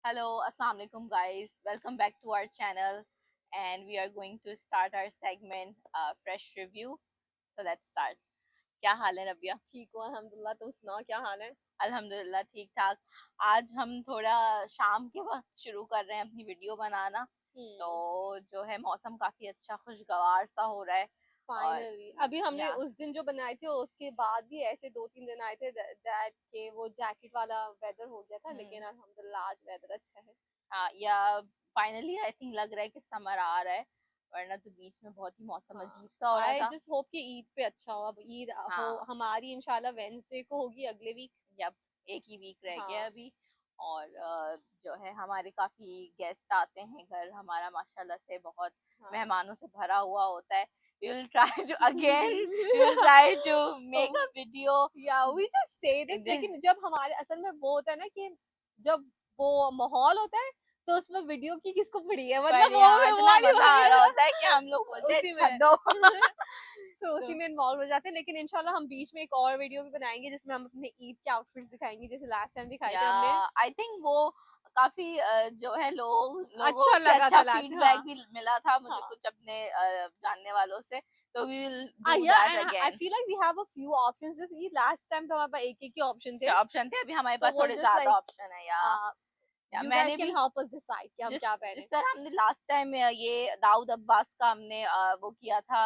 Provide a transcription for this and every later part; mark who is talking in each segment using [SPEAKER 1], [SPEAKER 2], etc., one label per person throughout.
[SPEAKER 1] Hello, Assalamu alaikum, guys. Welcome back to our channel, and we are going to start our segment, Fresh Review. So let's start. क्या हाल है रबिया?
[SPEAKER 2] ठीक हो अल्हम्दुलिल्लाह। तुम सुनाओ क्या हाल है?
[SPEAKER 1] अल्हम्दुलिल्लाह ठीक ठाक। आज हम थोड़ा शाम के वक्त शुरू कर रहे हैं अपनी वीडियो बनाना। तो जो है मौसम काफी अच्छा खुशगवार सा हो रहा है। और
[SPEAKER 2] फाइनली अभी हमने
[SPEAKER 1] या
[SPEAKER 2] उस दिन जो बनाए थे उसके बाद भी ऐसे 2-3 दिन आए थे दैट के वो जैकेट वाला वेदर हो गया था, लेकिन अल्हम्दुलिल्लाह आज वेदर अच्छा है।
[SPEAKER 1] हाँ, या फाइनली आई थिंक लग रहा है कि समर आ रहा है, वरना तो बीच में बहुत ही मौसम अजीब सा हो रहा
[SPEAKER 2] आई
[SPEAKER 1] था।
[SPEAKER 2] जस्ट होप कि ईद पे अच्छा हो। अब ईद हो
[SPEAKER 1] हाँ,
[SPEAKER 2] हमारी इंशाल्लाह वेडनेसडे को होगी अगले वीक।
[SPEAKER 1] जब एक ही वीक रह गया
[SPEAKER 2] हाँ
[SPEAKER 1] अभी। और जो है हमारे काफी गेस्ट आते हैं घर, हमारा माशाल्लाह से बहुत
[SPEAKER 2] हाँ
[SPEAKER 1] मेहमानों से भरा हुआ होता है। we will try to again we will try to make a video
[SPEAKER 2] या वी जस्ट से दिस, लेकिन जब हमारे असल में वो होता है ना कि जब वो माहौल होता है तो उसमें वीडियो की किसको पड़ी है, मतलब
[SPEAKER 1] पर
[SPEAKER 2] वो
[SPEAKER 1] यहाँ इतना
[SPEAKER 2] वाली
[SPEAKER 1] मजा आ रहा होता है कि हम लोग बोलते हैं
[SPEAKER 2] उसी में
[SPEAKER 1] छड्डो।
[SPEAKER 2] तो
[SPEAKER 1] तो
[SPEAKER 2] उसी में इन्वॉल्व हो जाते हैं। लेकिन इंशाल्लाह हम बीच में एक और वीडियो भी बनाएंगे जिसमें हम अपने ईद के आउटफिट्स दिखाएंगे, जैसे लास्ट टाइम दिखाए
[SPEAKER 1] या
[SPEAKER 2] थे हमने।
[SPEAKER 1] आई थिंक वो काफी जो है लोगों
[SPEAKER 2] अच्छा
[SPEAKER 1] से
[SPEAKER 2] लगा
[SPEAKER 1] अच्छा
[SPEAKER 2] था लास्ट,
[SPEAKER 1] फीडबैक
[SPEAKER 2] हाँ
[SPEAKER 1] भी मिला था मुझे
[SPEAKER 2] हाँ।
[SPEAKER 1] कुछ अपने जानने वालों से। तो वी विल डू
[SPEAKER 2] या
[SPEAKER 1] that
[SPEAKER 2] and I
[SPEAKER 1] again.
[SPEAKER 2] Feel like we have a few options. जैसे ये लास्ट टाइम तो हमारे पास एक ही ऑप्शन थे,
[SPEAKER 1] ऑप्शन थे, अभी हमारे
[SPEAKER 2] तो
[SPEAKER 1] पास
[SPEAKER 2] वो
[SPEAKER 1] थोड़े
[SPEAKER 2] जस्ट
[SPEAKER 1] ज्यादा
[SPEAKER 2] लाइक
[SPEAKER 1] ऑप्शन है। या
[SPEAKER 2] यू गाइस
[SPEAKER 1] मैंने
[SPEAKER 2] कैन
[SPEAKER 1] भी
[SPEAKER 2] हेल्प अस डिसाइड कि हम
[SPEAKER 1] जिस
[SPEAKER 2] क्या
[SPEAKER 1] जिस
[SPEAKER 2] पहने।
[SPEAKER 1] तरह हमने लास्ट टाइम ये दाऊद अब्बास का हमने वो किया था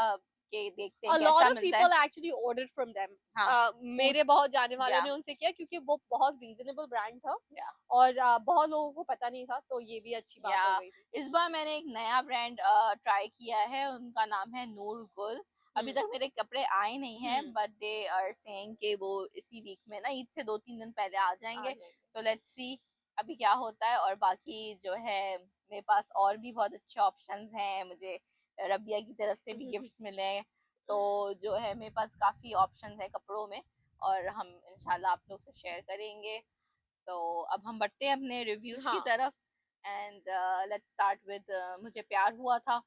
[SPEAKER 1] कि देखते हैं
[SPEAKER 2] A lot
[SPEAKER 1] कैसा
[SPEAKER 2] of
[SPEAKER 1] मिलता है।
[SPEAKER 2] people actually ordered from them.
[SPEAKER 1] हाँ, फूड
[SPEAKER 2] मेरे बहुत जाने वालों
[SPEAKER 1] या
[SPEAKER 2] ने उनसे किया क्योंकि वो बहुत रीजनेबल ब्रांड था
[SPEAKER 1] या
[SPEAKER 2] और बहुत लोगों को पता नहीं था, तो ये भी अच्छी बात
[SPEAKER 1] या
[SPEAKER 2] हो गई थी।
[SPEAKER 1] इस बार मैंने एक नया ब्रांड ट्राई किया है, उनका नाम है नूर गुल। अभी
[SPEAKER 2] हम्म
[SPEAKER 1] तक मेरे कपड़े आए नहीं हैं,
[SPEAKER 2] हम्म
[SPEAKER 1] बट दे आर सेइंग कि वो इसी वीक में ना, ईद से 2-3 दिन पहले आ
[SPEAKER 2] आ
[SPEAKER 1] जाएंगे।
[SPEAKER 2] जाएंगे।
[SPEAKER 1] तो लेट्स सी अभी क्या होता है। और बाकी जो है मेरे पास और भी बहुत अच्छे ऑप्शंस हैं। मुझे रबिया की तरफ से भी गिफ्ट्स मिले हैं। तो जो है मेरे पास काफ़ी ऑप्शंस है कपड़ों में, और हम इंशाल्लाह आप लोग से शेयर करेंगे। तो अब हम बढ़ते हैं अपने रिव्यूज की
[SPEAKER 2] हाँ
[SPEAKER 1] तरफ। एंड लेट्स स्टार्ट विद मुझे प्यार हुआ था।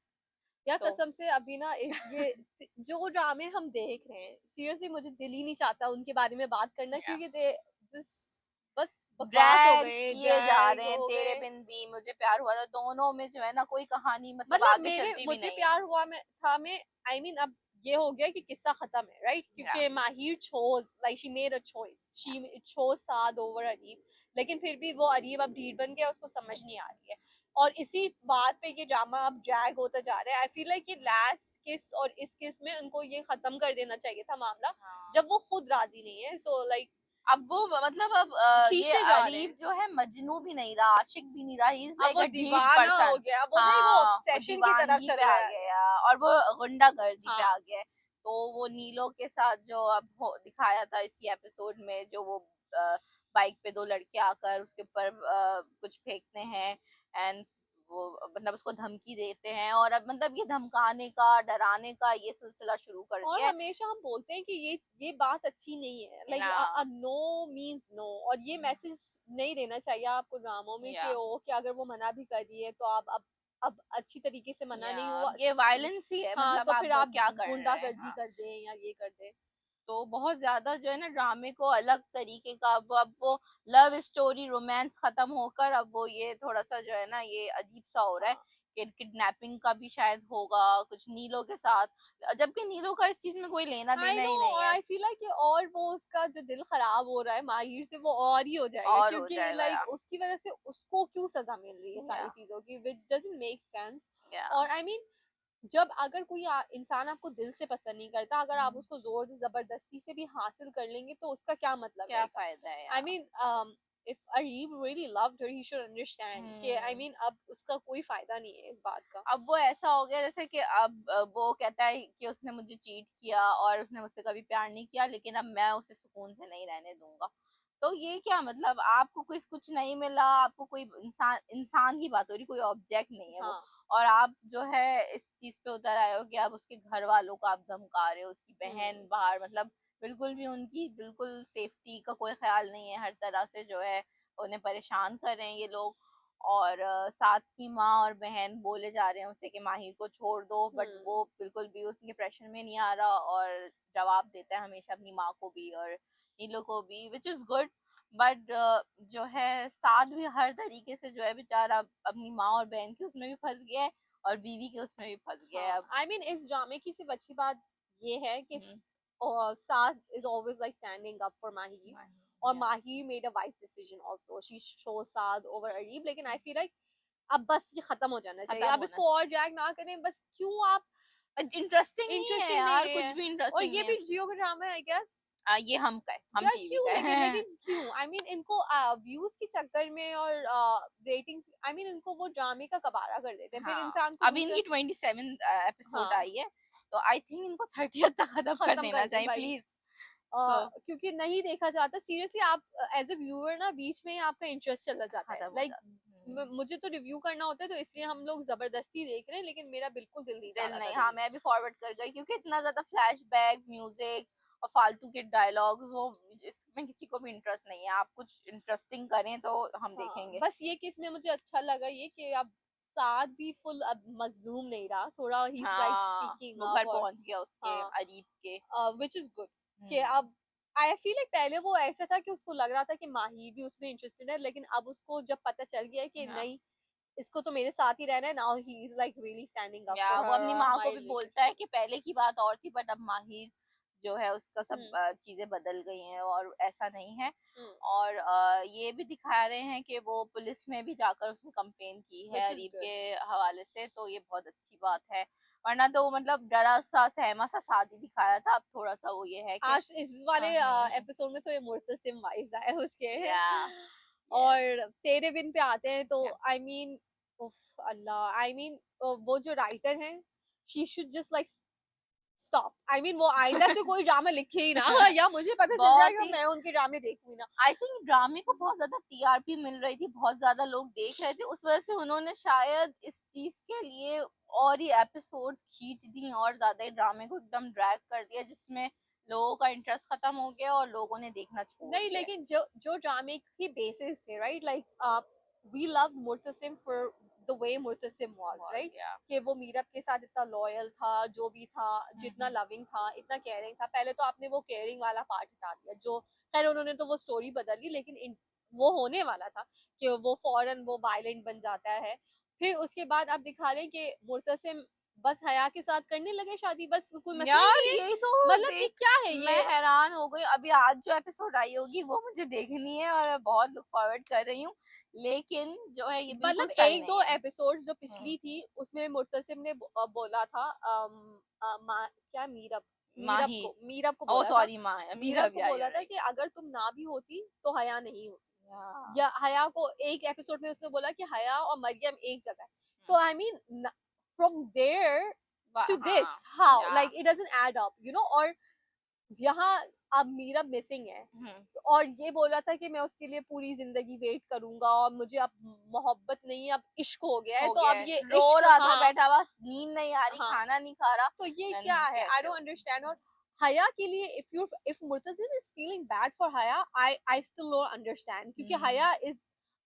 [SPEAKER 2] या
[SPEAKER 1] तो
[SPEAKER 2] कसम से अभी ना ये जो ड्रामे हम देख रहे हैं, सीरियसली मुझे दिल ही नहीं चाहता उनके बारे में बात करना, क्योंकि दे just बस बकवास हो
[SPEAKER 1] ड्रैग
[SPEAKER 2] गए,
[SPEAKER 1] किए जा
[SPEAKER 2] ड्रैग
[SPEAKER 1] रहे हैं।
[SPEAKER 2] हो
[SPEAKER 1] तेरे
[SPEAKER 2] गए।
[SPEAKER 1] बिन भी, मुझे प्यार हुआ था, दोनों में जो है ना कोई कहानी मतलब
[SPEAKER 2] मतलब
[SPEAKER 1] आगे
[SPEAKER 2] मेरे
[SPEAKER 1] चलती भी
[SPEAKER 2] मुझे
[SPEAKER 1] नहीं है।
[SPEAKER 2] प्यार हुआ में था में आई मीन अब ये हो गया कि किस्सा खत्म है, राइट?
[SPEAKER 1] या
[SPEAKER 2] क्योंकि माहिर chose like she made a choice, she chose Saad over Areeb. लेकिन फिर भी वो अरीब अब ढीठ बन गया, उसको समझ नहीं आ रही है। और इसी बात पे ये ड्रामा अब ड्रैग होता जा रहा है। आई फील लाइक ये लास्ट किस और इस किस में उनको ये खत्म कर देना चाहिए था मामला,
[SPEAKER 1] हाँ,
[SPEAKER 2] जब वो खुद राजी नहीं है। सो लाइक
[SPEAKER 1] अब वो मतलब अब ये
[SPEAKER 2] खींचते जा रहे
[SPEAKER 1] अरीब
[SPEAKER 2] हैं।
[SPEAKER 1] जो है मजनू भी नहीं रहा, आशिक भी नहीं रहा, ही इज
[SPEAKER 2] अब
[SPEAKER 1] लाइक
[SPEAKER 2] वो
[SPEAKER 1] अ ढीठ
[SPEAKER 2] दीवाना हो
[SPEAKER 1] पर्सन।
[SPEAKER 2] गया, वो नहीं, वो
[SPEAKER 1] हाँ, वो
[SPEAKER 2] ऑब्सेशन की तरफ
[SPEAKER 1] दीवानगी
[SPEAKER 2] चल
[SPEAKER 1] पे आ
[SPEAKER 2] गया है।
[SPEAKER 1] गया और वो गुंडागर्दी पे
[SPEAKER 2] हाँ
[SPEAKER 1] आ गया है। तो वो नीलो के साथ जो अब दिखाया था इसी एपिसोड में, जो वो बाइक पे दो लड़के आकर उसके ऊपर कुछ फेंकते हैं, एंड वो मतलब उसको धमकी देते हैं, और अब मतलब ये धमकाने का डराने का ये सिलसिला शुरू कर
[SPEAKER 2] और
[SPEAKER 1] दिया है
[SPEAKER 2] हमेशा हम बोलते हैं कि ये बात अच्छी नहीं है, लाइक
[SPEAKER 1] ना।
[SPEAKER 2] No means no. और ये मैसेज नहीं देना चाहिए आपको ड्रामों में
[SPEAKER 1] या
[SPEAKER 2] कि ओ कि अगर वो मना भी कर रही है तो आप अब अच्छी तरीके से मना नहीं
[SPEAKER 1] या
[SPEAKER 2] हुआ।
[SPEAKER 1] ये वायलेंस ही है,
[SPEAKER 2] हाँ,
[SPEAKER 1] मतलब
[SPEAKER 2] तो
[SPEAKER 1] आप
[SPEAKER 2] फिर आप
[SPEAKER 1] क्या कर रहे हैं।
[SPEAKER 2] गुंडागर्दी
[SPEAKER 1] हाँ,
[SPEAKER 2] कर दें या ये कर दें।
[SPEAKER 1] तो बहुत ज्यादा जो है ना ड्रामे को अलग तरीके का, अब वो लव स्टोरी रोमांस खत्म होकर अब वो ये थोड़ा सा जो है ना ये अजीब सा हो रहा है
[SPEAKER 2] हाँ
[SPEAKER 1] कि किडनैपिंग का भी शायद होगा कुछ नीलो के साथ, जबकि नीलो का इस चीज में कोई लेना
[SPEAKER 2] आई
[SPEAKER 1] देना
[SPEAKER 2] नो।
[SPEAKER 1] ही नहीं
[SPEAKER 2] और
[SPEAKER 1] है।
[SPEAKER 2] आई फील लाइक और वो उसका जो दिल खराब हो रहा है माहिर से, वो और ही हो जाएगा,
[SPEAKER 1] और हो
[SPEAKER 2] क्योंकि
[SPEAKER 1] जाएगा
[SPEAKER 2] लाइक उसकी वजह से उसको क्यों सजा मिल रही है
[SPEAKER 1] या
[SPEAKER 2] सारी चीजों की, विच डजंट मेक सेंस।
[SPEAKER 1] या
[SPEAKER 2] और आई मीन जब अगर कोई इंसान आपको दिल से पसंद नहीं करता, अगर आप उसको जोर जबरदस्ती से भी हासिल कर लेंगे तो उसका क्या मतलब
[SPEAKER 1] क्या
[SPEAKER 2] रहेगा?
[SPEAKER 1] फायदा है
[SPEAKER 2] आई
[SPEAKER 1] यार।
[SPEAKER 2] Mean if Areeb really loved her, he should understand कि आई मीन अब उसका कोई फायदा नहीं है इस बात का।
[SPEAKER 1] अब वो ऐसा हो गया जैसे कि अब वो कहता है कि उसने मुझे चीट किया और उसने मुझसे कभी प्यार नहीं किया, लेकिन अब मैं उसे सुकून से नहीं रहने दूंगा। तो ये क्या मतलब, आपको कुछ नहीं मिला, आपको कोई इंसान इंसान की बात हो रही, कोई ऑब्जेक्ट नहीं है वो।
[SPEAKER 2] हाँ
[SPEAKER 1] और आप जो है इस चीज पे उतर आए हो कि आप उसके घर वालों को आप धमका रहे हो, उसकी बहन
[SPEAKER 2] हम्म
[SPEAKER 1] बाहर, मतलब बिल्कुल भी उनकी बिल्कुल सेफ्टी का कोई ख्याल नहीं है, हर तरह से जो है उन्हें परेशान कर रहे हैं ये लोग। और साथ की माँ और बहन बोले जा रहे हैं उसे कि माहिर को छोड़ दो, बट
[SPEAKER 2] हम्म
[SPEAKER 1] वो बिल्कुल भी उसके प्रेशर में नहीं आ रहा और जवाब देता है हमेशा अपनी माँ को भी और नीलो को भी, विच इज गुड। बट जो है साथ भी हर तरीके से जो है बेचारा अपनी माँ और बहन की उसमें भी फंस गया है और बीवी के उसमें भी फंस गया है अब।
[SPEAKER 2] आई मीन इस ड्रामे की सिर्फ अच्छी बात ये है कि
[SPEAKER 1] hmm,
[SPEAKER 2] Saad is always like standing up for Mahi, और
[SPEAKER 1] yeah.
[SPEAKER 2] Mahi made a wise decision also, she show Saad over Areeb. लेकिन आई फील लाइक अब बस ये खत्म हो जाना चाहिए,
[SPEAKER 1] खत्म
[SPEAKER 2] अब
[SPEAKER 1] होना
[SPEAKER 2] इसको और ड्रैग ना करें, बस क्यों आप
[SPEAKER 1] इंटरेस्टिंग नहीं है
[SPEAKER 2] इंटरेस्टिंग
[SPEAKER 1] यार,
[SPEAKER 2] नहीं
[SPEAKER 1] कुछ
[SPEAKER 2] है।
[SPEAKER 1] भी
[SPEAKER 2] और
[SPEAKER 1] इंटरेस्टिंग
[SPEAKER 2] ये
[SPEAKER 1] नहीं है।
[SPEAKER 2] भी जियो का ड्रामा है आई गेस।
[SPEAKER 1] ये हम का है, हम
[SPEAKER 2] यार
[SPEAKER 1] टीवी
[SPEAKER 2] क्यों,
[SPEAKER 1] का
[SPEAKER 2] लेकिन
[SPEAKER 1] है।
[SPEAKER 2] लेकिन क्यों, आई मीन इनको व्यूज के चक्कर में और रेटिंग्स, आई मीन इनको वो ड्रामे का कबाड़ा कर देते हैं, फिर
[SPEAKER 1] हाँ,
[SPEAKER 2] इंसान को
[SPEAKER 1] अभी
[SPEAKER 2] दूसरा।
[SPEAKER 1] इनकी 27 एपिसोड
[SPEAKER 2] हाँ,
[SPEAKER 1] आई है, तो आई थिंक इनको 30th तक खत्म कर
[SPEAKER 2] खत्म
[SPEAKER 1] देना
[SPEAKER 2] कर दे
[SPEAKER 1] चाहिए
[SPEAKER 2] भाई।
[SPEAKER 1] प्लीज। So,
[SPEAKER 2] क्योंकि नहीं देखा जाता सीरियसली, आप एज ए व्यूअर ना बीच में आपका इंटरेस्ट चला जाता है।
[SPEAKER 1] खत्म हो
[SPEAKER 2] लाइक
[SPEAKER 1] जाता।
[SPEAKER 2] मुझे तो रिव्यू करना होता है, तो इसलिए हम लोग जबरदस्ती देख रहे हैं, लेकिन मेरा बिल्कुल दिल नहीं चाह
[SPEAKER 1] दिल
[SPEAKER 2] रहा था
[SPEAKER 1] नहीं, हाँ
[SPEAKER 2] देखने
[SPEAKER 1] मैं भी फॉरवर्ड कर गई क्योंकि इतना ज्यादा फ्लैशबैक म्यूजिक और फालतू के डायलॉग्स, वो इसमें किसी को भी इंटरेस्ट नहीं है। आप कुछ इंटरेस्टिंग करें तो हम
[SPEAKER 2] का। हाँ,
[SPEAKER 1] देखेंगे।
[SPEAKER 2] बस ये कि इसमें मुझे अच्छा लगा ये कि अब साथ भी फुल अब मजलूम नहीं रहा, थोड़ा ही लाइक
[SPEAKER 1] हाँ,
[SPEAKER 2] स्पीकिंग
[SPEAKER 1] वो घर
[SPEAKER 2] अप, और
[SPEAKER 1] पहुंच गया उसके
[SPEAKER 2] हाँ,
[SPEAKER 1] अरीब के।
[SPEAKER 2] विच इज गुड कि
[SPEAKER 1] हम्म,
[SPEAKER 2] अब आई फील लाइक पहले वो ऐसा था कि उसको लग रहा था कि माही भी उसमें इंटरेस्टेड है, लेकिन अब उसको जब पता चल गया है कि
[SPEAKER 1] हाँ,
[SPEAKER 2] नहीं, इसको तो मेरे साथ ही रहना है, now he is like really standing up
[SPEAKER 1] या
[SPEAKER 2] फॉर
[SPEAKER 1] वो
[SPEAKER 2] हर
[SPEAKER 1] अपनी
[SPEAKER 2] और
[SPEAKER 1] माँ को
[SPEAKER 2] हमारे
[SPEAKER 1] भी बोलता है
[SPEAKER 2] रिलेशनशिप।
[SPEAKER 1] कि पहले की बात और थी बट अब माहिर जो है उसका सब
[SPEAKER 2] हम्म,
[SPEAKER 1] चीजें बदल गई हैं और ऐसा नहीं है।
[SPEAKER 2] हम्म,
[SPEAKER 1] और ये भी दिखा रहे हैं कि वो पुलिस में भी जाकर उसने कंप्लेन की है
[SPEAKER 2] विच इज
[SPEAKER 1] अरीब
[SPEAKER 2] गुड।
[SPEAKER 1] के हवाले से, तो ये बहुत अच्छी बात है। वरना तो मतलब डरा सा सहमा सा शादी दिखाया था, अब थोड़ा सा वो ये है कि
[SPEAKER 2] आज इस वाले
[SPEAKER 1] हम्म,
[SPEAKER 2] एपिसोड में थोड़े मुर्तसिम वाइब्स आए उसके।
[SPEAKER 1] या यस,
[SPEAKER 2] और तेरे बिन पे आते हैं तो I mean Allah, I mean वो जो राइटर हैं, she should just like stop, I mean वो आइंदा से कोई ड्रामा लिखे ही ना, या मुझे पता चल
[SPEAKER 1] बहुत
[SPEAKER 2] जाएगा
[SPEAKER 1] ही
[SPEAKER 2] मैं उनके ड्रामे देखूंगी ना।
[SPEAKER 1] आई थिंक ड्रामे को बहुत ज्यादा टीआरपी मिल रही थी, बहुत ज्यादा लोग देख रहे थे, उस वजह से उन्होंने शायद इस चीज के लिए और ही एपिसोड्स खींच दी और ज्यादा ही ड्रामे को एकदम ड्रैग कर दिया, जिसमें लोगों का इंटरेस्ट खत्म हो गया और लोगों ने देखना छोड़
[SPEAKER 2] नहीं,
[SPEAKER 1] दिया।
[SPEAKER 2] लेकिन जो जो ड्रामे की बेसिस थे, right, like we love Murtasim for the way Murtasim was,
[SPEAKER 1] बहुत
[SPEAKER 2] राइट,
[SPEAKER 1] या
[SPEAKER 2] कि वो मीरब के साथ इतना लॉयल था, जो भी था, जितना लविंग था, इतना केयरिंग था। पहले तो आपने वो केयरिंग वाला पार्ट हटा दिया, जो खैर उन्होंने तो वो स्टोरी बदल ली, लेकिन वो होने वाला था कि वो फौरन वो वायलेंट बन जाता है। फिर उसके बाद आप दिखा रहे कि मुर्तसिम बस हया के साथ करने लगे शादी, बस कोई मसला ही
[SPEAKER 1] यार
[SPEAKER 2] नहीं है।
[SPEAKER 1] यही तो
[SPEAKER 2] मतलब कि
[SPEAKER 1] देख,
[SPEAKER 2] क्या है
[SPEAKER 1] मैं
[SPEAKER 2] ये।
[SPEAKER 1] हैरान हो गई। अभी आज जो एपिसोड आई होगी वो मुझे देखनी है और मैं बहुत लुक फॉरवर्ड कर रही हूँ, लेकिन जो है ये बिल्कुल
[SPEAKER 2] मतलब
[SPEAKER 1] सही
[SPEAKER 2] एक
[SPEAKER 1] नहीं
[SPEAKER 2] दो
[SPEAKER 1] है।
[SPEAKER 2] एपिसोड जो
[SPEAKER 1] हम्म,
[SPEAKER 2] पिछली थी उसमें मुर्तसिम ने बोला था क्या मीरब,
[SPEAKER 1] माही,
[SPEAKER 2] मीरब को
[SPEAKER 1] ओ
[SPEAKER 2] बोला था,
[SPEAKER 1] सॉरी माँ,
[SPEAKER 2] मीरब
[SPEAKER 1] मीरा
[SPEAKER 2] को
[SPEAKER 1] भी आई
[SPEAKER 2] बोला था
[SPEAKER 1] राइट।
[SPEAKER 2] कि अगर तुम ना भी होती तो हया नहीं होती।
[SPEAKER 1] या
[SPEAKER 2] या हया को एक एपिसोड में उसने बोला कि हया और मरियम एक जगह है। तो I mean from there to this
[SPEAKER 1] हाँ
[SPEAKER 2] हाउ
[SPEAKER 1] या
[SPEAKER 2] like it doesn't add up, you know. और यहाँ अब मीरब मिसिंग है,
[SPEAKER 1] हम्म,
[SPEAKER 2] और ये बोला था कि मैं उसके लिए पूरी जिंदगी वेट करूंगा, और मुझे अब मोहब्बत नहीं, अब इश्क हो गया है,
[SPEAKER 1] हो
[SPEAKER 2] तो
[SPEAKER 1] गया
[SPEAKER 2] अब
[SPEAKER 1] है,
[SPEAKER 2] ये
[SPEAKER 1] रो
[SPEAKER 2] इश्क,
[SPEAKER 1] रहा था
[SPEAKER 2] हाँ,
[SPEAKER 1] बैठा हुआ, नींद नहीं आ रही,
[SPEAKER 2] हाँ,
[SPEAKER 1] खाना नहीं खा रहा,
[SPEAKER 2] तो ये
[SPEAKER 1] then
[SPEAKER 2] क्या है, आई
[SPEAKER 1] कैसे
[SPEAKER 2] डोंट
[SPEAKER 1] हो।
[SPEAKER 2] अंडरस्टैंड। और हया के लिए if Murtazim is feeling bad for Haya, I still don't understand, क्योंकि
[SPEAKER 1] हम्म,
[SPEAKER 2] हया इज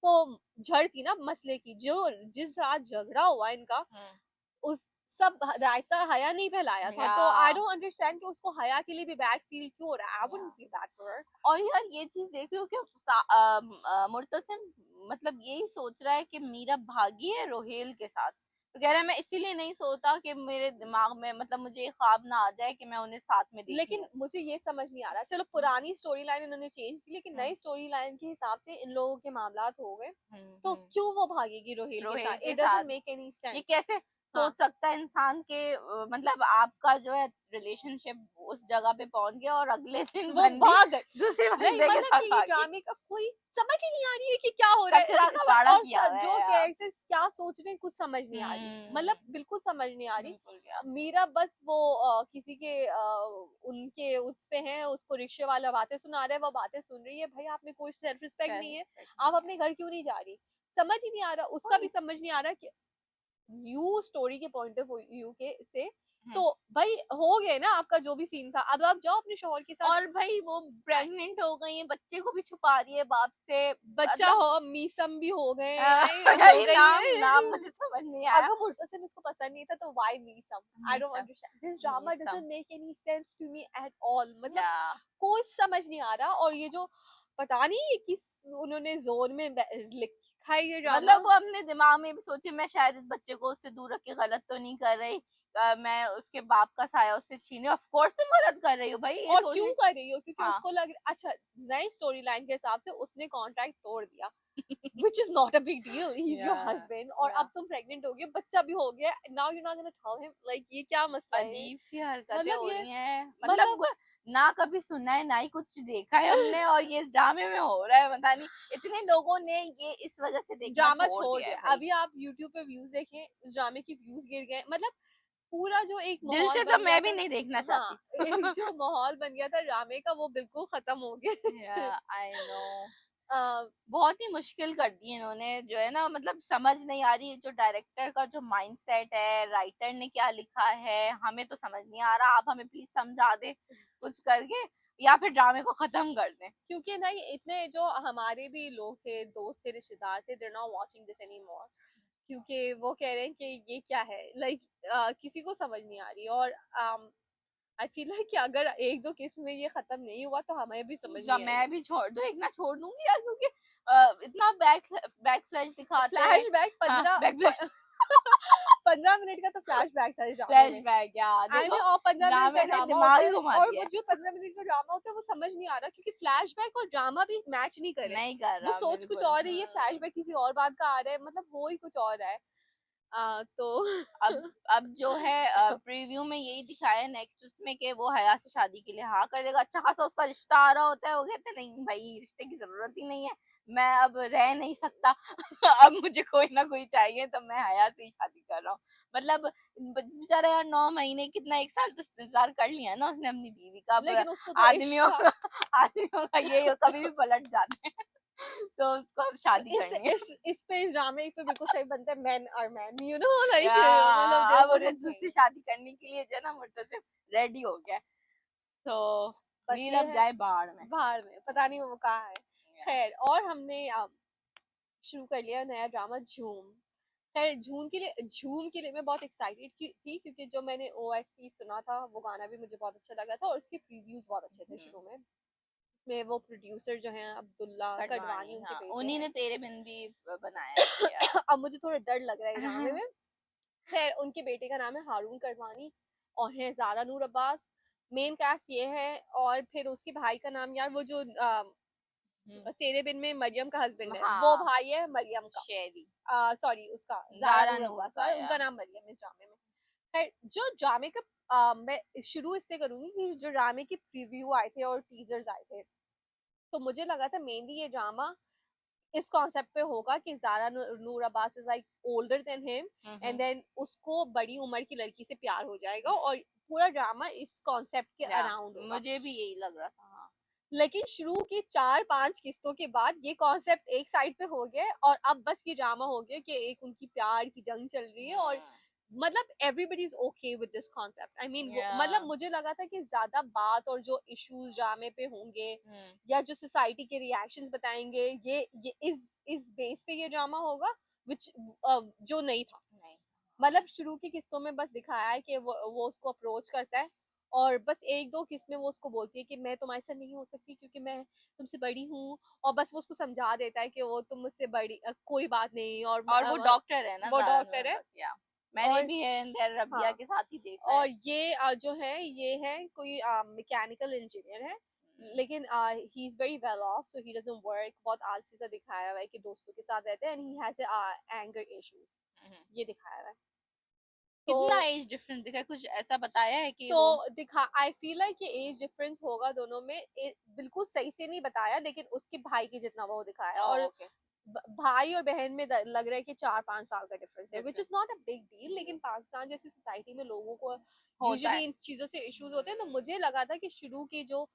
[SPEAKER 2] तो जड़ थी ना मसले की, जो जिस रात झगड़ा हुआ इनका,
[SPEAKER 1] हम्म,
[SPEAKER 2] उस सब रायता हया नहीं फैलाया था,
[SPEAKER 1] या
[SPEAKER 2] तो आई डोंट अंडरस्टैंड कि उसको हया के लिए भी बैड फील क्यों हो रहा है। आई
[SPEAKER 1] या
[SPEAKER 2] wouldn't feel bad for her.
[SPEAKER 1] और यार ये चीज देख रही हो कि मुर्तसिम मतलब यही सोच रहा है कि मीरा भागी है रोहेल के साथ, तो कह रहा है मैं इसीलिए नहीं सोता कि मेरे दिमाग में मतलब मुझे ये ख्वाब ना आ जाए कि मैं उन्हें साथ में देख
[SPEAKER 2] लेकिन
[SPEAKER 1] लूं।
[SPEAKER 2] मुझे ये समझ नहीं आ रहा, चलो पुरानी स्टोरी लाइन इन्होंने चेंज की, लेकिन
[SPEAKER 1] हम्म,
[SPEAKER 2] नई स्टोरी लाइन के हिसाब से इन लोगों के मामलात हो गए, तो
[SPEAKER 1] हम्म,
[SPEAKER 2] क्यों वो भागेगी रोहेल के
[SPEAKER 1] रोहेल
[SPEAKER 2] साथ?
[SPEAKER 1] के
[SPEAKER 2] इट
[SPEAKER 1] साथ
[SPEAKER 2] डजंट मेक एनी
[SPEAKER 1] ये
[SPEAKER 2] सेंस।
[SPEAKER 1] कैसे
[SPEAKER 2] हाँ,
[SPEAKER 1] सोच सकता है इंसान के मतलब आपका जो है रिलेशनशिप उस जगह पे पहुंच गया और अगले दिन
[SPEAKER 2] वो
[SPEAKER 1] बंदी
[SPEAKER 2] भाग गए।
[SPEAKER 1] दूसरे
[SPEAKER 2] नहीं,
[SPEAKER 1] बंदे के
[SPEAKER 2] मतलब कि
[SPEAKER 1] साथ
[SPEAKER 2] ये
[SPEAKER 1] भागी।
[SPEAKER 2] ड्रामे का कोई समझ ही नहीं आ रही है कि क्या हो रहा
[SPEAKER 1] कचरा
[SPEAKER 2] है।
[SPEAKER 1] कबाड़ा
[SPEAKER 2] और
[SPEAKER 1] किया हुआ है
[SPEAKER 2] जो
[SPEAKER 1] यार।
[SPEAKER 2] कैरेक्टर्स क्या सोच रहे हैं कुछ समझ नहीं आ रही, मतलब बिल्कुल समझ नहीं आ रही।
[SPEAKER 1] बिल्कुल यार।
[SPEAKER 2] मीरा बस वो किसी के उनके उस पे है, उसको रिक्शे वाला बातें सुना रहा है, वो बातें सुन रही है। भाई आप में कोई सेल्फ रिस्पेक्ट नहीं है, आप अपने घर क्यों नहीं जा रही? समझ ही नहीं आ रहा, उसका भी समझ नहीं आ रहा कि यू स्टोरी के पॉइंट ऑफ व्यू के से, तो भाई हो गए ना आपका जो भी सीन था, अब आप जाओ अपने शोहर के साथ।
[SPEAKER 1] और भाई वो प्रेग्नेंट हो गई है, बच्चे को भी छुपा रही है बाप से,
[SPEAKER 2] बच्चा
[SPEAKER 1] मतलब
[SPEAKER 2] हो, मीसम भी हो गए हो
[SPEAKER 1] यही
[SPEAKER 2] गई
[SPEAKER 1] नाम
[SPEAKER 2] है।
[SPEAKER 1] नाम मुझे समझ नहीं आया।
[SPEAKER 2] अगर मुर्तसिम इसको पसंद नहीं था तो why Meesam? I don't
[SPEAKER 1] Meesam,
[SPEAKER 2] understand, this drama
[SPEAKER 1] Meesam
[SPEAKER 2] doesn't make any sense to me at all, मतलब
[SPEAKER 1] या
[SPEAKER 2] कुछ समझ नहीं आ रहा। और ये जो पता नहीं किस उन्होंने जोन में लिखा है ये ड्रामा।
[SPEAKER 1] मतलब वो अपने दिमाग में भी सोचे मैं शायद इस बच्चे को उससे दूर रख के गलत तो नहीं कर रही, मैं उसके बाप का साया उससे छीने, ऑफ कोर्स तुम गलत कर रही हो भाई, ये
[SPEAKER 2] और
[SPEAKER 1] सोच
[SPEAKER 2] क्यों
[SPEAKER 1] रही।
[SPEAKER 2] कर रही हो, क्योंकि
[SPEAKER 1] हाँ
[SPEAKER 2] उसको लग अच्छा नई स्टोरी लाइन के हिसाब से उसने कॉन्ट्रैक्ट तोड़ दिया, which is not a big deal, he's your
[SPEAKER 1] या
[SPEAKER 2] husband, और
[SPEAKER 1] या
[SPEAKER 2] अब तुम प्रेग्नेंट हो गई, बच्चा भी हो गया, now you're not gonna tell him, like ये क्या मसला है।
[SPEAKER 1] अजीब सी हरकतें
[SPEAKER 2] मतलब
[SPEAKER 1] हो
[SPEAKER 2] ये
[SPEAKER 1] रही हैं,
[SPEAKER 2] मतलब
[SPEAKER 1] मतलब ना कभी सुना है ना ही कुछ देखा है हमने, और ये इस ड्रामे में हो रहा है, पता नहीं इतने लोगों ने ये इस वजह से देखना
[SPEAKER 2] ड्रामा
[SPEAKER 1] छोड़
[SPEAKER 2] छोड़
[SPEAKER 1] दिया है
[SPEAKER 2] दिया।
[SPEAKER 1] भाई।
[SPEAKER 2] अभी आप YouTube पे व्यूज देखें, उस ड्रामे की व्यूज गिर गए, मतलब पूरा जो एक
[SPEAKER 1] दिल
[SPEAKER 2] माहौल
[SPEAKER 1] से तो
[SPEAKER 2] बन गया
[SPEAKER 1] मैं भी
[SPEAKER 2] था,
[SPEAKER 1] नहीं देखना
[SPEAKER 2] हाँ एक
[SPEAKER 1] चाहती।
[SPEAKER 2] जो माहौल बन गया था ड्रामे का वो बिल्कुल खत्म हो गया।
[SPEAKER 1] I know.
[SPEAKER 2] अ,
[SPEAKER 1] बहुत ही मुश्किल कर दी इन्होंने, जो है ना, मतलब समझ नहीं आ रही जो डायरेक्टर का जो माइंडसेट है, राइटर ने क्या लिखा है, हमें तो समझ नहीं आ रहा। आप हमें प्लीज समझा दे कुछ करके, या फिर ड्रामे को खत्म कर दें।
[SPEAKER 2] क्योंकि ना ये इतने जो हमारे भी लोग थे, दोस्त थे, रिश्तेदार थे, they're not watching this anymore, क्योंकि वो कह रहे हैं कि ये क्या है, लाइक किसी को समझ नहीं आ रही। और आई फील लाइक कि अगर एक दो किस्त में ये खत्म नहीं हुआ तो हमें भी समझ
[SPEAKER 1] या
[SPEAKER 2] नहीं
[SPEAKER 1] मैं
[SPEAKER 2] आएगी।
[SPEAKER 1] भी छोड़ दो, एक ना छोड़ दूंगी यार, क्योंकि इतना बैक फ्लैश दिखाते हैं।
[SPEAKER 2] फ्लैशबैक
[SPEAKER 1] हाँ,
[SPEAKER 2] 15
[SPEAKER 1] बैक फ्लैश
[SPEAKER 2] 15 मिनट का तो फ्लैशबैक था इस ड्रामे
[SPEAKER 1] फ्लैश
[SPEAKER 2] में।
[SPEAKER 1] बैक यार,
[SPEAKER 2] आई
[SPEAKER 1] देखो
[SPEAKER 2] में और 15 मिनट का
[SPEAKER 1] ड्रामे ने
[SPEAKER 2] ड्रामा
[SPEAKER 1] दिमाग
[SPEAKER 2] होता
[SPEAKER 1] ही
[SPEAKER 2] है,
[SPEAKER 1] घुमा
[SPEAKER 2] और
[SPEAKER 1] दिया
[SPEAKER 2] वो
[SPEAKER 1] है।
[SPEAKER 2] जो 15 मिनट का ड्रामा होता है वो समझ नहीं आ रहा, क्योंकि फ्लैशबैक और ड्रामा भी मैच नहीं कर रहे।
[SPEAKER 1] नहीं कर
[SPEAKER 2] वो
[SPEAKER 1] रहा
[SPEAKER 2] सोच कुछ
[SPEAKER 1] बिल्कुल।
[SPEAKER 2] और है, ये फ्लैशबैक किसी और बात का आ रहा है, मतलब वो ही कुछ और है। तो
[SPEAKER 1] अब जो है प्रीव्यू में यही दिखाया है नेक्स्ट उसमें कि वो हया से शादी के लिए हाँ कर देगा। अच्छा खासा उसका रिश्ता आ रहा होता है, वो कहते हैं नहीं भाई रिश्ते की जरूरत ही नहीं है, मैं अब रह नहीं सकता। अब मुझे कोई ना कोई चाहिए, तो मैं हया से ही शादी कर रहा हूँ। मतलब बेचारा यार 9 महीने कितना, 1 साल तो इंतजार कर लिया ना उसने अपनी बीवी का। अब
[SPEAKER 2] लेकिन उसको तो
[SPEAKER 1] आदमियों
[SPEAKER 2] इश्क था।
[SPEAKER 1] आदमियों का ये कभी भी पलट जाते हैं। तो उसको अब शादी करनी है।
[SPEAKER 2] इस पे, इस ड्रामे पे बिल्कुल सही बनता है, मैन और मैन, यू नो लाइक, मतलब
[SPEAKER 1] या
[SPEAKER 2] देयर
[SPEAKER 1] अब
[SPEAKER 2] वाज
[SPEAKER 1] उन्हें
[SPEAKER 2] अ
[SPEAKER 1] दूसरी
[SPEAKER 2] थिंग।
[SPEAKER 1] शादी करने के लिए जो है ना मुर्तसिब रेडी हो गया है। तो
[SPEAKER 2] बस
[SPEAKER 1] वीर
[SPEAKER 2] ये
[SPEAKER 1] अब
[SPEAKER 2] है,
[SPEAKER 1] जाए बाढ़ में।
[SPEAKER 2] बाहर में पता नहीं वो कहाँ है।
[SPEAKER 1] या,
[SPEAKER 2] खैर, और हमने शुरू कर लिया नया ड्रामा झूम। खैर झूम के लिए मैं बहुत एक्साइटेड थी, क्योंकि जो मैंने ओएसटी सुना था वो गाना भी मुझे बहुत अच्छा लगा था, और उसके प्रीव्यूज बहुत अच्छे थे शुरू में। उसमें वो प्रोड्यूसर जो हैं अब्दुल्ला कडवानी,
[SPEAKER 1] कटवानी,
[SPEAKER 2] उनके
[SPEAKER 1] हाँ
[SPEAKER 2] बेटे
[SPEAKER 1] उन्हीं
[SPEAKER 2] हैं।
[SPEAKER 1] ने तेरे बिन भी बनाया है यार।
[SPEAKER 2] अब मुझे थोड़ा डर लग रहा है इस ड्रामे में। खैर, उनके बेटे का नाम है हारून करवानी, और है ज़ारा नूर अब्बास। मेन कास्ट ये है, और फिर उसके भाई का नाम, यार वो जो तेरे बिन में मरियम का हस्बैंड है, वो
[SPEAKER 1] हाँ
[SPEAKER 2] भाई है मरियम
[SPEAKER 1] शेरी,
[SPEAKER 2] का, सॉरी उसका ज़ारा
[SPEAKER 1] जारा
[SPEAKER 2] नूर
[SPEAKER 1] नूर
[SPEAKER 2] अब्बास,
[SPEAKER 1] का
[SPEAKER 2] और
[SPEAKER 1] या।
[SPEAKER 2] उनका नाम मरियम है इस ड्रामे में। खैर, जो ड्रामे का मैं शुरू इससे करूंगी कि जो ड्रामे के प्रीव्यू आए थे और टीजर्स आए थे, तो मुझे लगा था मेनली ये ड्रामा इस कॉन्सेप्ट पे होगा कि Zara Noor Abbas is like older than him, and then उसको बड़ी उम्र की लड़की से प्यार हो जाएगा, और पूरा ड्रामा इस कॉन्सेप्ट के
[SPEAKER 1] या
[SPEAKER 2] अराउंड होगा।
[SPEAKER 1] मुझे भी यही लग रहा था। हाँ
[SPEAKER 2] लेकिन शुरू की 4-5 किस्तों के बाद ये कॉन्सेप्ट एक साइड पे हो गया, और अब बस ये ड्रामा हो गया कि एक उनकी प्यार की जंग चल रही है, और मतलब everybody is okay with this concept. I mean,
[SPEAKER 1] या
[SPEAKER 2] मतलब मुझे लगा था कि ज्यादा बात और जो इश्यूज ड्रामे पे होंगे, या जो सोसाइटी के रिएक्शंस बताएंगे, ये इस बेस पे ये ड्रामा होगा, विच जो नहीं था।
[SPEAKER 1] नहीं
[SPEAKER 2] मतलब शुरू की किस्तों में बस दिखाया है कि वो उसको अप्रोच करता है, और बस एक दो किस्त में वो उसको बोलती है कि मैं तुम्हारे साथ नहीं हो सकती क्योंकि मैं तुमसे बड़ी हूँ, और बस वो उसको समझा देता है कि वो तुम मुझसे बड़ी, कोई बात नहीं, और
[SPEAKER 1] और वो डॉक्टर है ना
[SPEAKER 2] वो
[SPEAKER 1] जारा नूर
[SPEAKER 2] डॉक्टर है।
[SPEAKER 1] बस, या मैंने
[SPEAKER 2] और
[SPEAKER 1] भी है रबिया
[SPEAKER 2] हाँ,
[SPEAKER 1] के साथ ही देखा है।
[SPEAKER 2] और ये जो है ये है कोई मैकेनिकल इंजीनियर है, लेकिन ही is very well of, so he doesn't work, बहुत आलसी सा दिखाया हुआ है कि दोस्तों के साथ रहते हैं, and he has anger issues, ये दिखाया हुआ है। तो
[SPEAKER 1] कितना एज डिफरेंस दिखा है? कुछ ऐसा बताया है कि वो
[SPEAKER 2] दिखा, आई फील लाइक कि एज डिफरेंस होगा दोनों में, बिल्कुल सही से नहीं बताया, लेकिन उसके भाई के जितना वो दिखाया है, और
[SPEAKER 1] ओके
[SPEAKER 2] भाई और बहन में लग रहा है कि 4-5 साल का डिफरेंस है, which is not a big deal, लेकिन पाकिस्तान जैसी सोसाइटी में लोगों को
[SPEAKER 1] होता
[SPEAKER 2] यूजुअली
[SPEAKER 1] है।
[SPEAKER 2] इन चीजों से इश्यूज होते हैं, तो मुझे लगा था कि शुरू की जो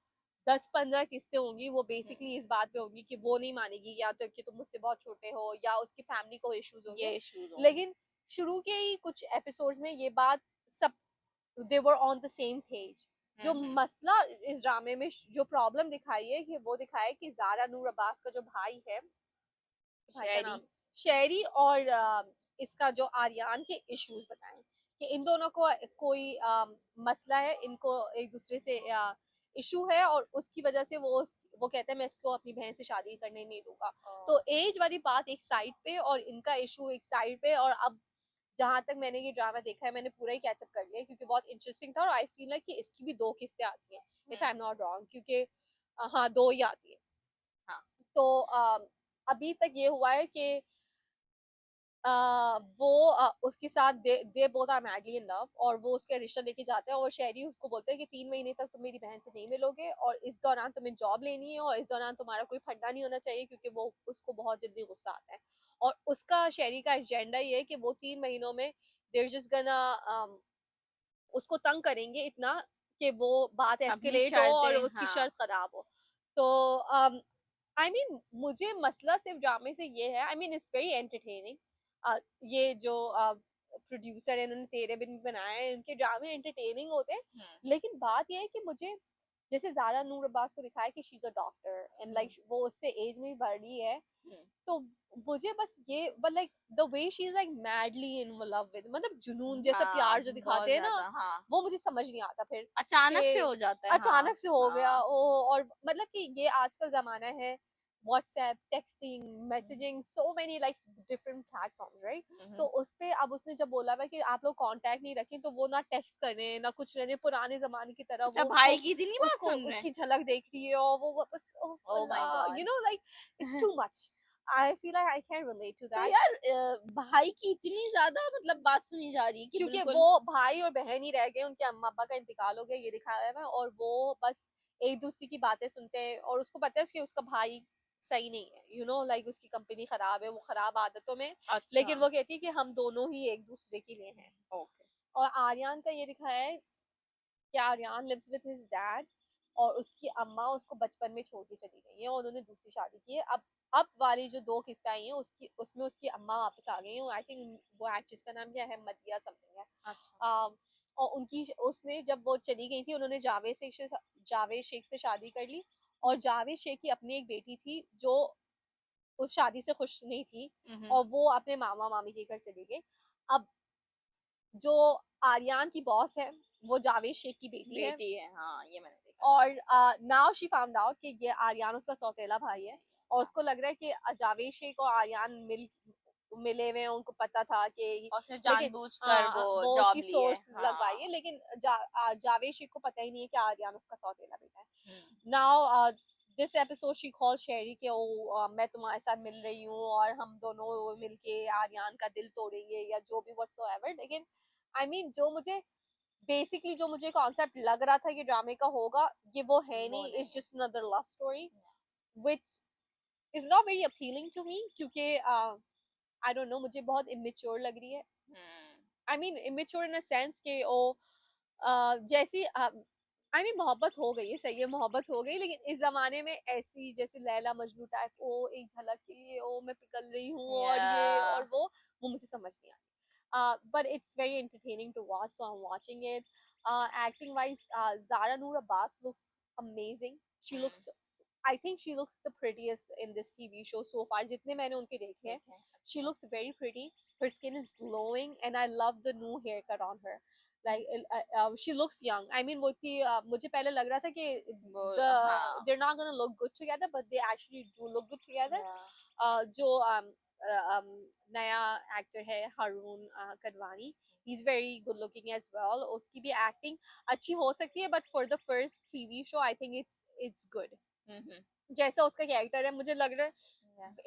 [SPEAKER 2] 10-15 किस्तें होंगी वो बेसिकली इस बात पे होंगी कि वो नहीं मानेगी, या तो कि तुम मुझसे बहुत छोटे हो, या उसकी फैमिली को इश्यूज होंगे।
[SPEAKER 1] ये इशू
[SPEAKER 2] लेकिन शुरू के ही कुछ एपिसोड्स में ये बात सब, they were on the same page. जो मसला इस ड्रामे में, जो प्रॉब्लम दिखाई है, कि वो दिखाया है कि ज़ारा नूर अब्बास का जो भाई है, भाई का
[SPEAKER 1] शेरी।
[SPEAKER 2] नाम शेरी, और इसका जो आर्यान के इश्यूज बताएं कि इन दोनों को कोई मसला है, इनको एक दूसरे से इशू है, और उसकी वजह से वो वो कहता है मैं इसको अपनी बहन से शादी करने नहीं दूंगा। तो एज वाली बात एक साइड पे और इनका इशू एक साइड पे। और अब जहां तक मैंने ये ड्रामा देखा है मैंने पूरा ही कैचअप कर लिया क्योंकि बहुत इंटरेस्टिंग था। और आई फील लाइक कि इसकी भी 2 किस्तें आती हैं if I am not wrong, क्योंकि हाँ 2 ही आती है।
[SPEAKER 1] हाँ।
[SPEAKER 2] तो अभी तक ये हुआ है कि वो उसके साथ they both are madly in love और वो उसका रिश्ता लेके जाता है और शहरी उसको बोलते हैं कि 3 महीने तक तुम मेरी बहन से नहीं मिलोगे और इस दौरान तुम्हें जॉब लेनी है और इस दौरान तुम्हारा कोई फंडा नहीं होना चाहिए क्योंकि वो उसको बहुत जल्दी गुस्सा आता है। और उसका शहरी का एजेंडा ये है कि वो 3 महीनों में देयर जस्ट गना उसको तंग करेंगे इतना कि वो बात
[SPEAKER 1] अपनी
[SPEAKER 2] एस्केलेट हो और
[SPEAKER 1] शर्तें,
[SPEAKER 2] उसकी
[SPEAKER 1] हाँ।
[SPEAKER 2] शर्त खराब हो। तो आई मीन मुझे मसला सिर्फ ड्रामे से ये है, I mean it's very entertaining. ये जो प्रोड्यूसर है इन्होंने तेरे बिन भी बनाया है, इनके ड्रामे एंटरटेनिंग होते हैं। लेकिन बात ये है कि मुझे जैसे ज़ारा नूर अब्बास को दिखाया कि she is a doctor and like वो उससे एज में बढ़ रही है। तो मुझे बस ये but like the way she is like madly in love with, मतलब जुनून जैसा
[SPEAKER 1] हाँ,
[SPEAKER 2] प्यार जो
[SPEAKER 1] बहुत
[SPEAKER 2] दिखाते हैं ना,
[SPEAKER 1] ज्यादा, हाँ।
[SPEAKER 2] वो मुझे समझ नहीं आता फिर
[SPEAKER 1] अचानक से
[SPEAKER 2] कि
[SPEAKER 1] हो जाता है, हाँ।
[SPEAKER 2] अचानक से हो गया
[SPEAKER 1] हाँ।
[SPEAKER 2] ओ। और मतलब कि ये आजकल जमाना है WhatsApp texting messaging so many like different platforms right. तो उस पे अब उसने जब बोला हुआ कि आप लोग कांटेक्ट नहीं रखें तो वो ना टेक्स्ट कर रहे हैं ना कुछ रहे हैं, पुराने जमाने की तरह
[SPEAKER 1] अच्छा,
[SPEAKER 2] वो उसको
[SPEAKER 1] भाई की इतनी बात
[SPEAKER 2] उसको
[SPEAKER 1] सुन रहे हैं?
[SPEAKER 2] उसकी झलक देख रही है और वो वापस
[SPEAKER 1] oh my
[SPEAKER 2] you
[SPEAKER 1] God.
[SPEAKER 2] No like it's too much. I feel like I can relate to
[SPEAKER 1] तो
[SPEAKER 2] दैट
[SPEAKER 1] यार भाई की इतनी ज्यादा मतलब बात सुनी जा रही है कि
[SPEAKER 2] क्योंकि
[SPEAKER 1] बिल्कुल।
[SPEAKER 2] वो भाई और बहन ही रह गए, उनके अम्मा अब्बा का इंतकाल हो गया ये दिखाया हुआ है और वो बस एक दूसरे की बातें सुनते हैं और उसको पता है कि उसका भाई सही नहीं है यू नो लाइक उसकी कंपनी खराब है वो खराब आदतों में।
[SPEAKER 1] अच्छा।
[SPEAKER 2] लेकिन वो कहती है कि हम दोनों ही एक दूसरे के लिए हैं।
[SPEAKER 1] ओके।
[SPEAKER 2] और आर्यन का ये दिखाया है कि Aryan lives with his dad और उसकी अम्मा उसको बचपन में छोड़ के चली गई है और उन्होंने दूसरी शादी की है। अब वाली जो 2 किस्तें आई हैं उसकी उसमें उसकी अम्मा वापस आ गई हैं। आई थिंक वो एक्ट्रेस का नाम क्या है, मदिया समथिंग है।
[SPEAKER 1] अच्छा।
[SPEAKER 2] और उनकी उसने जब वो चली गई थी उन्होंने जावेद शेख से शादी कर ली और जावेद शेख की अपनी एक बेटी थी जो उस शादी से खुश नहीं थी और वो अपने मामा मामी के घर चली गई। अब जो आर्यन की बॉस है वो जावेद शेख की बेटी है
[SPEAKER 1] बेटी है, हाँ, ये मैंने देखा।
[SPEAKER 2] और नाउ शी फाउंड आउट कि ये आर्यन उसका सौतेला भाई है और उसको लग रहा है कि जावेद शेख और आर्यन मिले हुए हैं, उनको पता था कि
[SPEAKER 1] और उसने
[SPEAKER 2] लेकिन
[SPEAKER 1] जानबूझकर वो
[SPEAKER 2] उसकी
[SPEAKER 1] जॉब ली है,
[SPEAKER 2] सोर्स लगवाई
[SPEAKER 1] हाँ।
[SPEAKER 2] है लेकिन जावेद शेख को पता ही नहीं है कि आर्यन उसका सौतेला बेटा है।
[SPEAKER 1] Hmm.
[SPEAKER 2] Now this episode she call Sheri के मैं तुम्हारे साथ मिल रही हूँ और हम दोनों मिलके आर्यन का दिल तोड़ेंगे या जो भी व्हाटसोएवर। लेकिन आई मीन जो मुझे बेसिकली जो मुझे कॉन्सेप्ट लग रहा था कि ड्रामे का होगा ये वो है
[SPEAKER 1] वो
[SPEAKER 2] नहीं।
[SPEAKER 1] नहीं
[SPEAKER 2] इट्स
[SPEAKER 1] है।
[SPEAKER 2] Just another love story which is not very appealing to me क्योंकि आई डोंट नो मुझे बहुत इमेच्योर लग रही है।
[SPEAKER 1] Hmm.
[SPEAKER 2] I mean immature in a sense कि ओ जैसी आई मीन मोहब्बत हो गई है सही है मोहब्बत हो गई लेकिन इस जमाने में ऐसी जैसे लैला मजनू टाइप ओ एक झलक के लिए ओ मैं पिघल रही हूँ और ये और
[SPEAKER 1] या
[SPEAKER 2] वो मुझे समझ नहीं आई। but it's very entertaining to watch, so I'm watching it. Acting wise, Zara Noor Abbas looks amazing. She looks, I think she looks the prettiest in this TV show so far. जितने मैंने उनके देखे हैं, she looks very pretty. Her skin is glowing, and I love the new haircut on her. Like she looks young. I mean, वो थी मुझे पहले लग रहा था कि
[SPEAKER 1] वो,
[SPEAKER 2] the
[SPEAKER 1] हाँ।
[SPEAKER 2] they're not gonna look good together, but they actually do look good together.
[SPEAKER 1] या
[SPEAKER 2] जो नया एक्टर है Haroon Kadwani, he is very good looking as well. उसकी भी एक्टिंग अच्छी हो सकती है but for the first TV show I think it's good. जैसा उसका कैरेक्टर है मुझे लग रहा है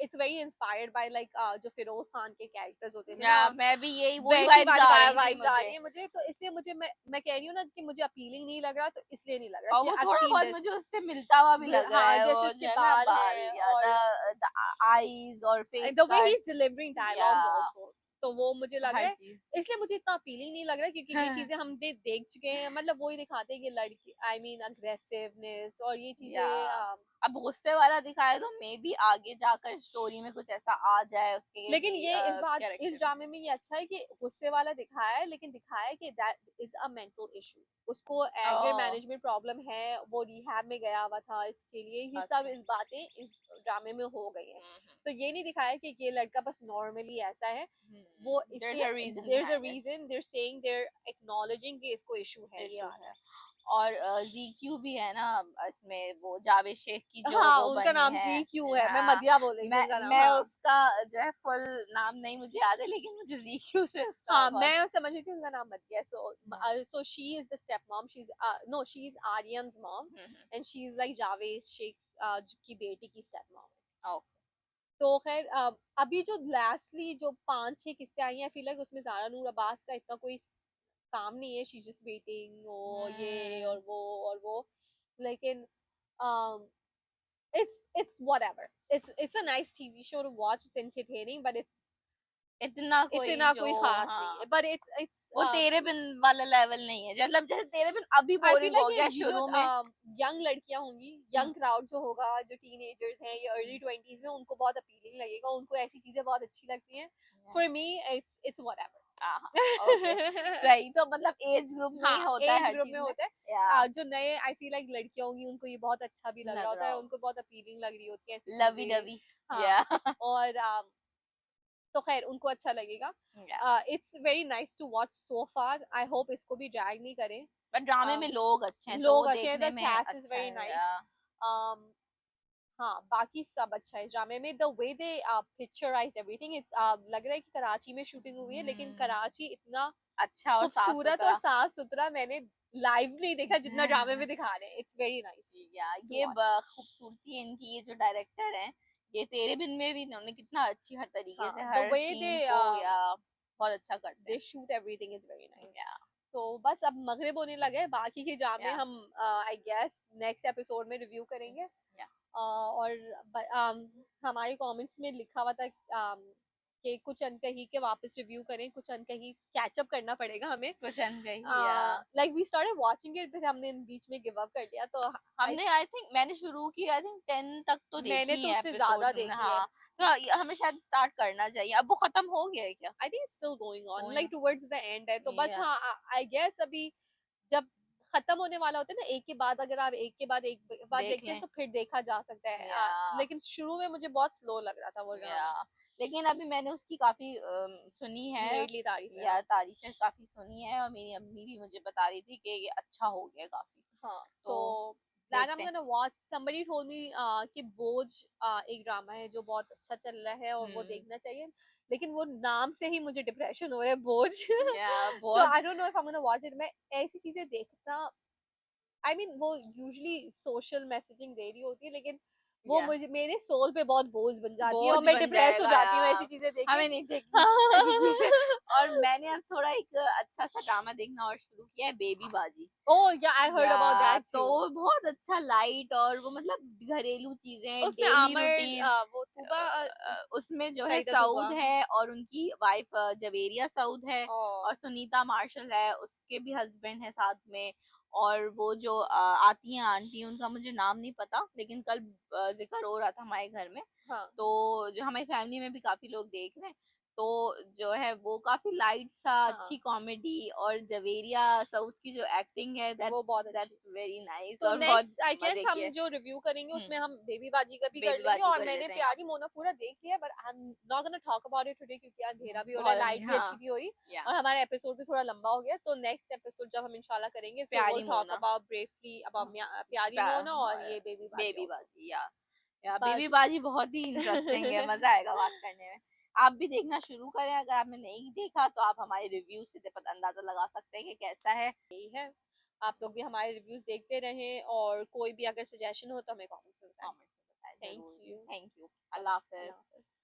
[SPEAKER 2] it's very inspired by like जो फिरोज खान के कैरेक्टर्स होते थे
[SPEAKER 1] या
[SPEAKER 2] ना,
[SPEAKER 1] मैं भी यही वही
[SPEAKER 2] वैसी
[SPEAKER 1] वाइब्स
[SPEAKER 2] वाली
[SPEAKER 1] आ रही थी
[SPEAKER 2] वाइब्स आ
[SPEAKER 1] मुझे।
[SPEAKER 2] रही है मुझे। तो इसलिए मुझे मैं कह रही हूँ ना कि मुझे अपीलिंग नहीं लग रहा तो इसलिए नहीं लग रहा
[SPEAKER 1] और
[SPEAKER 2] कि
[SPEAKER 1] वो
[SPEAKER 2] आई
[SPEAKER 1] थोड़ा
[SPEAKER 2] सीन
[SPEAKER 1] बहुत
[SPEAKER 2] दिस।
[SPEAKER 1] मुझे उससे मिलता हुआ भी लग रहा
[SPEAKER 2] हाँ
[SPEAKER 1] है,
[SPEAKER 2] जैसे
[SPEAKER 1] वो
[SPEAKER 2] उसके
[SPEAKER 1] जो है ना
[SPEAKER 2] बाल
[SPEAKER 1] बाल
[SPEAKER 2] हैं
[SPEAKER 1] या
[SPEAKER 2] और
[SPEAKER 1] द आईज और face
[SPEAKER 2] the way he
[SPEAKER 1] cut
[SPEAKER 2] is delivering
[SPEAKER 1] या
[SPEAKER 2] डायलॉग्स आल्सो, तो वो मुझे लग
[SPEAKER 1] हर
[SPEAKER 2] रहा है
[SPEAKER 1] चीज।
[SPEAKER 2] इसलिए मुझे इतना अपीलिंग नहीं लग रहा क्योंकि ये चीजें हम देख चुके हैं। मतलब वही दिखाते हैं कि लड़की आई मीन अग्रेसिवनेस और ये
[SPEAKER 1] या
[SPEAKER 2] चीजें
[SPEAKER 1] अब गुस्से वाला दिखाए तो मे बी आगे जाकर स्टोरी में कुछ ऐसा आ जाए उसके
[SPEAKER 2] लेकिन
[SPEAKER 1] भी
[SPEAKER 2] ये इस
[SPEAKER 1] कैरेक्टर में।
[SPEAKER 2] ड्रामे में ये अच्छा है कि गुस्से वाला दिखाया है लेकिन दिखाया है कि that is a mental issue. उसको एंगर
[SPEAKER 1] ओह,
[SPEAKER 2] मैनेजमेंट प्रॉब्लम है, वो रिहैब में गया हुआ था, इसके लिए ये सब
[SPEAKER 1] अच्छा।
[SPEAKER 2] इस बातें इस ड्रामे में हो गई हैं। तो ये नहीं दिखाया कि ये लड़का बस नॉर्मली ऐसा है। वो
[SPEAKER 1] there's
[SPEAKER 2] इसलिए
[SPEAKER 1] a reason
[SPEAKER 2] there is a
[SPEAKER 1] behind it,
[SPEAKER 2] reason, they're saying, they're acknowledging कि इसको इशू है ये
[SPEAKER 1] issue
[SPEAKER 2] आ रहा
[SPEAKER 1] है।
[SPEAKER 2] है।
[SPEAKER 1] और ZQ भी है ना इसमें, वो जावेद शेख की जो
[SPEAKER 2] हाँ
[SPEAKER 1] वो
[SPEAKER 2] उनका
[SPEAKER 1] बनी
[SPEAKER 2] नाम
[SPEAKER 1] है।
[SPEAKER 2] ZQ है, मैं
[SPEAKER 1] हाँ,
[SPEAKER 2] मदिया बोल रही थी
[SPEAKER 1] मैं
[SPEAKER 2] उसका नाम।
[SPEAKER 1] मैं
[SPEAKER 2] हाँ
[SPEAKER 1] उसका जो है फुल नाम नहीं मुझे याद है, लेकिन मुझे ZQ से उसका
[SPEAKER 2] हाँ
[SPEAKER 1] बहुत।
[SPEAKER 2] मैं समझ रही थी उनका नाम Madiya. So she is the step mom, she is no she is Aryan's mom and she is like Javed Shaikh की बेटी की स्टेप मॉम।
[SPEAKER 1] ओके।
[SPEAKER 2] तो खैर अभी जो लास्टली जो 5-6 किस्तें आई हैं, आई फील लाइक उसमें ज़ारा नूर अब्बास का इतना कोई काम नहीं है, शी इज जस्ट वेटिंग और ये और वो, लेकिन it's whatever, it's a nice TV show to watch, it's entertaining, but it's
[SPEAKER 1] इतना कोई
[SPEAKER 2] इतना
[SPEAKER 1] जो,
[SPEAKER 2] कोई खास नहीं है,
[SPEAKER 1] हाँ,
[SPEAKER 2] but it's
[SPEAKER 1] वो तेरे बिन वाला लेवल नहीं है, मतलब जैसे तेरे बिन अभी
[SPEAKER 2] I feel
[SPEAKER 1] बोरिंग
[SPEAKER 2] like
[SPEAKER 1] हो गया
[SPEAKER 2] ये जो
[SPEAKER 1] शुरू में।
[SPEAKER 2] यंग लड़कियां होंगी, यंग क्राउड जो होगा, जो टीनेजर्स हैं या अर्ली 20s में, उनको बहुत अपीलिंग लगेगा, उनको ऐसी चीजें बहुत अच्छी लगती हैं। For me it's whatever।
[SPEAKER 1] Okay, सही, तो मतलब एज ग्रुप में ही
[SPEAKER 2] हाँ
[SPEAKER 1] होता है
[SPEAKER 2] एज
[SPEAKER 1] हर
[SPEAKER 2] ग्रुप
[SPEAKER 1] चीज
[SPEAKER 2] में
[SPEAKER 1] में।
[SPEAKER 2] होता है।
[SPEAKER 1] या
[SPEAKER 2] जो नए आई फील लाइक लड़कियां होंगी, उनको ये बहुत अच्छा भी लग रहा
[SPEAKER 1] लग
[SPEAKER 2] होता
[SPEAKER 1] रहा
[SPEAKER 2] है,
[SPEAKER 1] हो,
[SPEAKER 2] उनको बहुत अपीलिंग लग रही होती है ऐसी
[SPEAKER 1] लवी
[SPEAKER 2] चीजें।
[SPEAKER 1] डवी। या
[SPEAKER 2] हाँ और तो खैर उनको अच्छा लगेगा।
[SPEAKER 1] या
[SPEAKER 2] it's very nice to watch so far, I hope इसको भी ड्रैग नहीं करें।
[SPEAKER 1] बट ड्रामे में
[SPEAKER 2] um,
[SPEAKER 1] लोग अच्छे हैं तो
[SPEAKER 2] लोग
[SPEAKER 1] वो
[SPEAKER 2] अच्छे हैं,
[SPEAKER 1] देखने
[SPEAKER 2] द
[SPEAKER 1] में
[SPEAKER 2] कैस्ट इज
[SPEAKER 1] अच्छा
[SPEAKER 2] वेरी
[SPEAKER 1] है।
[SPEAKER 2] नाइस। हाँ बाकी सब अच्छा है ड्रामे में, the way they picturise everything, it's लग रहा है कि कराची में शूटिंग हुई है, लेकिन कराची इतना
[SPEAKER 1] अच्छा और साफ
[SPEAKER 2] खूबसूरत और
[SPEAKER 1] सुथरा।
[SPEAKER 2] साफ सुथरा मैंने लाइव नहीं देखा जितना ड्रामे में दिखा रहे हैं। इट्स वेरी नाइस
[SPEAKER 1] या
[SPEAKER 2] टू
[SPEAKER 1] ये
[SPEAKER 2] वॉच।
[SPEAKER 1] खूबसूरती है इनकी, ये जो डायरेक्टर हैं, ये तेरे बिन में भी इन्होंने कितना अच्छी हर तरीके से
[SPEAKER 2] हाँ द
[SPEAKER 1] हर
[SPEAKER 2] वे
[SPEAKER 1] सीन को या बहुत अच्छा करते
[SPEAKER 2] दे
[SPEAKER 1] हैं।
[SPEAKER 2] Shoot everything is very nice.
[SPEAKER 1] या
[SPEAKER 2] तो बस अब मगरिब होने लगे, बाकी के ड्रामे
[SPEAKER 1] या
[SPEAKER 2] हम आई गेस नेक्स्ट एपिसोड में रिव्यू करेंगे।
[SPEAKER 1] या
[SPEAKER 2] और हमारे कमेंट्स में लिखा हुआ था कि कुछ अनकही के वापस रिव्यू करें, कुछ अनकही कैचअप करना पड़ेगा हमें।
[SPEAKER 1] कुछ अनकही। या
[SPEAKER 2] like we started watching it, फिर हमने बीच में गिव अप कर दिया। तो
[SPEAKER 1] हमने आई थिंक मैंने शुरू की, आई थिंक 10 तक तो
[SPEAKER 2] मैंने
[SPEAKER 1] देखी
[SPEAKER 2] तो
[SPEAKER 1] है
[SPEAKER 2] उससे ज्यादा
[SPEAKER 1] एपिसोड।
[SPEAKER 2] देखी है।
[SPEAKER 1] हाँ, तो हमें शायद स्टार्ट करना चाहिए। अब वो खत्म हो गया है क्या?
[SPEAKER 2] I think still going on,
[SPEAKER 1] Going
[SPEAKER 2] like towards the end है। तो बस
[SPEAKER 1] या
[SPEAKER 2] हाँ आई गेस अभी जब खत्म होने वाला होता है ना, एक के बाद अगर आप एक के बाद एक बार
[SPEAKER 1] देख
[SPEAKER 2] देखते हैं
[SPEAKER 1] लें।
[SPEAKER 2] तो फिर देखा जा सकता है।
[SPEAKER 1] या
[SPEAKER 2] लेकिन शुरू में मुझे बहुत स्लो लग रहा था वो
[SPEAKER 1] या
[SPEAKER 2] ड्रामा।
[SPEAKER 1] लेकिन अभी मैंने उसकी काफी सुनी है,
[SPEAKER 2] लेटली तारीफ है।
[SPEAKER 1] या तारीफें काफी सुनी है, और मेरी अम्मी भी मुझे बता रही थी कि ये अच्छा हो गया काफी।
[SPEAKER 2] हाँ तो
[SPEAKER 1] तो
[SPEAKER 2] that I'm
[SPEAKER 1] देखते हैं।
[SPEAKER 2] gonna watch, somebody told me कि बोझ एक ड्रामा है जो बहुत अच्छा चल रहा है और वो देखना चाहिए, लेकिन वो नाम से ही मुझे डिप्रेशन हो रहा है, बोझ।
[SPEAKER 1] या
[SPEAKER 2] So
[SPEAKER 1] बहुत।
[SPEAKER 2] I don't know if I'm gonna watch it। मैं ऐसी चीजें देखना, आई मीन वो यूजली सोशल मैसेजिंग दे रही होती है, लेकिन वो
[SPEAKER 1] या
[SPEAKER 2] मुझे मेरे सोल पे बहुत बोझ बन जाती है और
[SPEAKER 1] बोझ
[SPEAKER 2] मैं
[SPEAKER 1] बन
[SPEAKER 2] डिप्रेस हो
[SPEAKER 1] जाएगा
[SPEAKER 2] जाती हूँ ऐसी
[SPEAKER 1] यार,
[SPEAKER 2] चीजें देख के।
[SPEAKER 1] हमें नहीं देखनी ऐसी चीजें। और मैंने अब थोड़ा एक अच्छा सा ड्रामा देखना और शुरू किया है, बेबी बाजी।
[SPEAKER 2] ओह या आई हर्ड अबाउट
[SPEAKER 1] या
[SPEAKER 2] दैट
[SPEAKER 1] तो
[SPEAKER 2] टू।
[SPEAKER 1] वो बहुत अच्छा लाइट, और वो मतलब घरेलू चीजें,
[SPEAKER 2] उसमें
[SPEAKER 1] डेली
[SPEAKER 2] आमिर
[SPEAKER 1] रूटीन।
[SPEAKER 2] वो तूबा
[SPEAKER 1] उसमें जो है
[SPEAKER 2] सईदा तूबा
[SPEAKER 1] सऊद है और उनकी वाइफ जवेरिया सऊद है,
[SPEAKER 2] और
[SPEAKER 1] और सुनीता मार्शल है, उसके भी हस्बैंड है साथ में। और वो जो आती हैं आंटी, उनका मुझे नाम नहीं पता, लेकिन कल जिक्र हो रहा था हमारे घर में।
[SPEAKER 2] हाँ
[SPEAKER 1] तो जो हमारी फैमिली में भी काफी लोग देख रहे हैं, तो जो है वो काफी लाइट सा
[SPEAKER 2] हाँ
[SPEAKER 1] अच्छी कॉमेडी, और जवेरिया सऊद की जो एक्टिंग है,
[SPEAKER 2] वो बहुत अच्छी।
[SPEAKER 1] दैट्स वेरी नाइस,
[SPEAKER 2] तो
[SPEAKER 1] और बहुत
[SPEAKER 2] नेक्स्ट आई गेस
[SPEAKER 1] मजे
[SPEAKER 2] हम
[SPEAKER 1] किए।
[SPEAKER 2] जो रिव्यू करेंगे उसमें हम बेबी बाजी का भी कर
[SPEAKER 1] बेबी
[SPEAKER 2] लेंगे,
[SPEAKER 1] बाजी
[SPEAKER 2] और
[SPEAKER 1] कर
[SPEAKER 2] मैंने
[SPEAKER 1] लेते हैं।
[SPEAKER 2] प्यारी मोना पूरा देख लिया, but I am not gonna talk about it today क्योंकि अंधेरा भी हो रहा है,
[SPEAKER 1] बहुत
[SPEAKER 2] लाइट भी अच्छी
[SPEAKER 1] हाँ।
[SPEAKER 2] थी हुई,
[SPEAKER 1] या
[SPEAKER 2] और हमारा एपिसोड भी थोड़ा लंबा हो गया। तो नेक्स्ट एपिसोड जब हम इंशाल्लाह करेंगे, सो
[SPEAKER 1] प्यारी
[SPEAKER 2] will talk
[SPEAKER 1] Mona.
[SPEAKER 2] About bravely about प्यारी मोना और ये बेबी बाजी
[SPEAKER 1] बेबी
[SPEAKER 2] also।
[SPEAKER 1] बाजी। या बेबी
[SPEAKER 2] बस
[SPEAKER 1] बाजी बहुत ही इंटरेस्टिंग है, मजा आएगा बात करने में। आप भी देखना शुरू करें, अगर आपने नहीं देखा तो आप हमारे रिव्यू से पता अंदाजा लगा सकते हैं कि कैसा है।
[SPEAKER 2] यही है, आप लोग भी हमारे रिव्यूज देखते रहें, और कोई भी अगर सजेशन हो तो हमें कमेंट्स में बताएं।
[SPEAKER 1] कमेंट में बताएं
[SPEAKER 2] थैंक
[SPEAKER 1] जरूर।
[SPEAKER 2] You.
[SPEAKER 1] Thank you. Allah Hafiz.